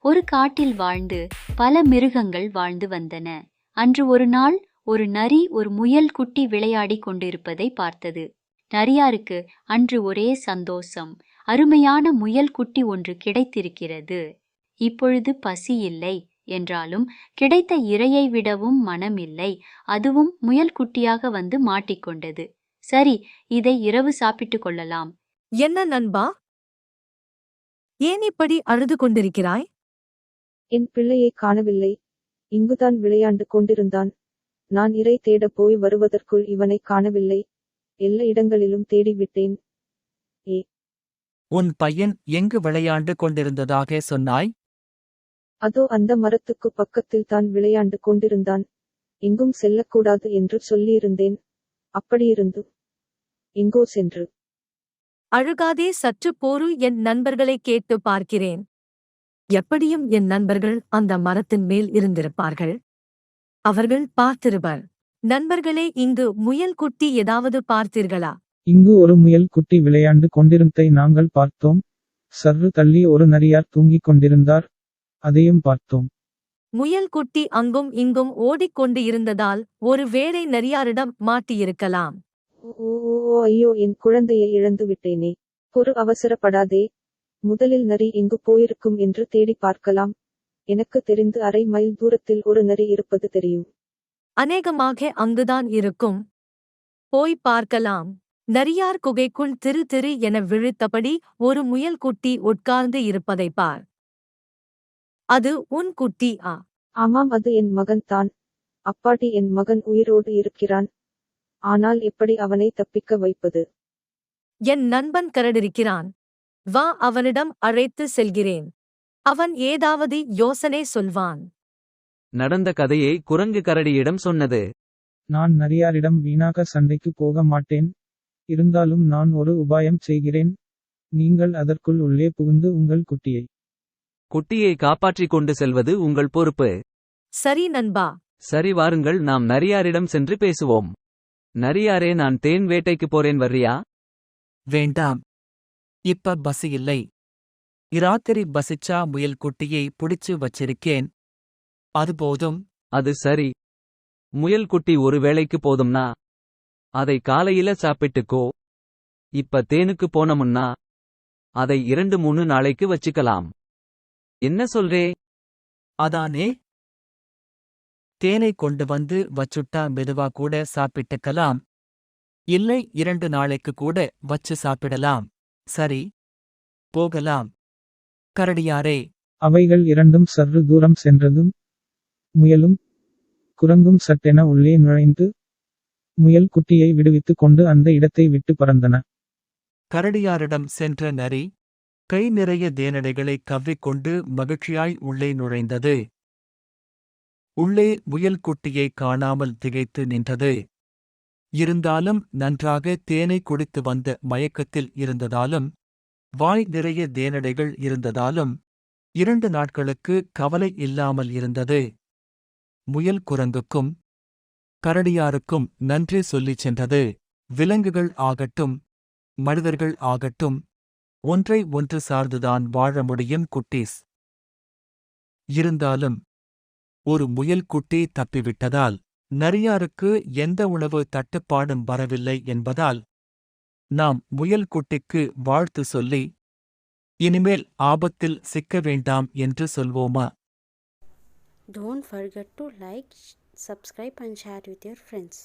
ஒரு காட்டில் வாழ்ந்து பல மிருகங்கள் வாழ்ந்து வந்தன. அன்று ஒரு நாள் ஒரு நரி ஒரு முயல் குட்டி விளையாடி கொண்டிருப்பதை பார்த்தது. நரியாருக்கு அன்று ஒரே சந்தோஷம். அருமையான முயல் குட்டி ஒன்று கிடைத்திருக்கிறது. இப்பொழுது பசி இல்லை என்றாலும் கிடைத்த இரையை விடவும் மனமில்லை. அதுவும் முயல் குட்டியாக வந்து மாட்டிக்கொண்டது. சரி, இதை இரவு சாப்பிட்டுக் கொள்ளலாம். என்ன நண்பா, ஏன் இப்படி அழுது கொண்டிருக்கிறாய்? என் பிள்ளையைக் காணவில்லை. இங்குதான் விளையாண்டு கொண்டிருந்தான். நான் இரை தேடப் போய் வருவதற்குள் இவனைக் காணவில்லை. எல்லா இடங்களிலும் தேடிவிட்டேன். உன் பையன் எங்கு விளையாண்டு கொண்டிருந்ததாக சொன்னாய்? அதோ அந்த மரத்துக்கு பக்கத்தில் தான் விளையாண்டு கொண்டிருந்தான். எங்கும் செல்லக்கூடாது என்று சொல்லியிருந்தேன். அப்படியிருந்து எங்கோ சென்று. அழுகாதே, சற்று போரு, என் நண்பர்களை கேட்டு பார்க்கிறேன். எப்படியும் என் நண்பர்கள் அந்த மரத்தின் மேல் இருந்திருப்பார்கள். அவர்கள் பார்த்திருப்பர். நண்பர்களே, இங்கு முயல் குட்டி ஏதாவது பார்த்தீர்களா? இங்கு ஒரு முயல் குட்டி விளையாண்டு கொண்டிருந்ததை நாங்கள் பார்த்தோம். சற்று தள்ளி ஒரு நரியார் தூங்கிக் கொண்டிருந்தார். அதையும் பார்த்தோம். முயல் குட்டி அங்கும் இங்கும் ஓடிக்கொண்டு இருந்ததால் ஒரு வேளை நரியாரிடம் மாட்டியிருக்கலாம். ஓ ஐயோ, என் குழந்தையை இழந்து விட்டேனே. பொறு, அவசரப்படாதே. முதலில் நரி எங்கு போயிருக்கும் என்று தேடி பார்க்கலாம். எனக்கு தெரிந்து அரை மைல் தூரத்தில் ஒரு நரி இருப்பது தெரியும். அநேகமாக அங்குதான் இருக்கும். போய் பார்க்கலாம். நரியார் குகைக்குள் திரு திரு என விழித்தபடி ஒரு முயல் குட்டி உட்கார்ந்து இருப்பதை பார். அது உன் குட்டி? ஆமாம், அது என் மகன் தான். அப்பாடி, என் மகன் உயிரோடு இருக்கிறான். ஆனால் எப்படி அவனை தப்பிக்க வைப்பது? என் நண்பன் கரடிருக்கிறான். வா, அவனிடம் அழைத்து செல்கிறேன். அவன் ஏதாவது யோசனை சொல்வான். நடந்த கதையை குரங்கு கரடியிடம் சொன்னது. நான் நரியாரிடம் வீணாக சண்டைக்கு போக மாட்டேன். இருந்தாலும் நான் ஒரு உபாயம் செய்கிறேன். நீங்கள் அதற்குள் உள்ளே புகுந்து உங்கள் குட்டியை காப்பாற்றிக் கொண்டு செல்வது உங்கள் பொறுப்பு. சரி நண்பா. சரி, வாருங்கள், நாம் நரியாரிடம் சென்று பேசுவோம். நரியாரே, நான் தேன் வேட்டைக்கு போறேன், வர்றியா? வேண்டாம். இப்ப பசி இல்லை. இராத்திரி பசிச்சா முயல் குட்டியை புடிச்சு வச்சிருக்கேன். அது போதும். அது சரி. முயல் குட்டி ஒரு வேளைக்கு போதும்னா அதை காலையில சாப்பிட்டுக்கோ. இப்ப தேனுக்கு போனமுன்னா அதை 2-3 நாளைக்கு வச்சுக்கலாம். என்ன சொல்றே? அதானே. தேனை கொண்டு வந்து வச்சுட்டா மெதுவா கூட சாப்பிட்டுக்கலாம். இல்லை, 2 நாளைக்கு கூட வச்சு சாப்பிடலாம். சரி, போகலாம். கரடியாரே. அவைகள் இரண்டும் சற்று தூரம் சென்றதும் முயலும் குரங்கும் சட்டென உள்ளே நுழைந்து முயல் குட்டியை விடுவித்துக் கொண்டு அந்த இடத்தை விட்டு பறந்தன. கரடியாரிடம் சென்ற நரி கை நிறைய தேனடைகளை கவ்விக்கொண்டு மகிழ்ச்சியாய் உள்ளே நுழைந்தது. உள்ளே முயல் குட்டியை காணாமல் திகைத்து நின்றது. இருந்தாலும் நன்றாக தேனை குடித்து வந்த மயக்கத்தில் இருந்ததாலும் வாய் நிறைய தேனடைகள் இருந்ததாலும் 2 நாட்களுக்கு கவலை இல்லாமல் இருந்தது. முயல் குரங்குக்கும் கரடியாருக்கும் நன்றி சொல்லிச் சென்றது. விலங்குகள் ஆகட்டும், மனிதர்கள் ஆகட்டும், ஒன்றை ஒன்று சார்ந்துதான் வாழ முடியும் குட்டீஸ். இருந்தாலும் ஒரு முயல் குட்டி தப்பிவிட்டதால் நரியாருக்கு எந்த உணவு தட்டுப்பாடும் வரவில்லை என்பதால் நாம் முயல் குட்டிக்கு வாழ்த்து சொல்லி இனிமேல் ஆபத்தில் சிக்க வேண்டாம் என்று சொல்வோமா? Don't forget to like, subscribe and share with your friends.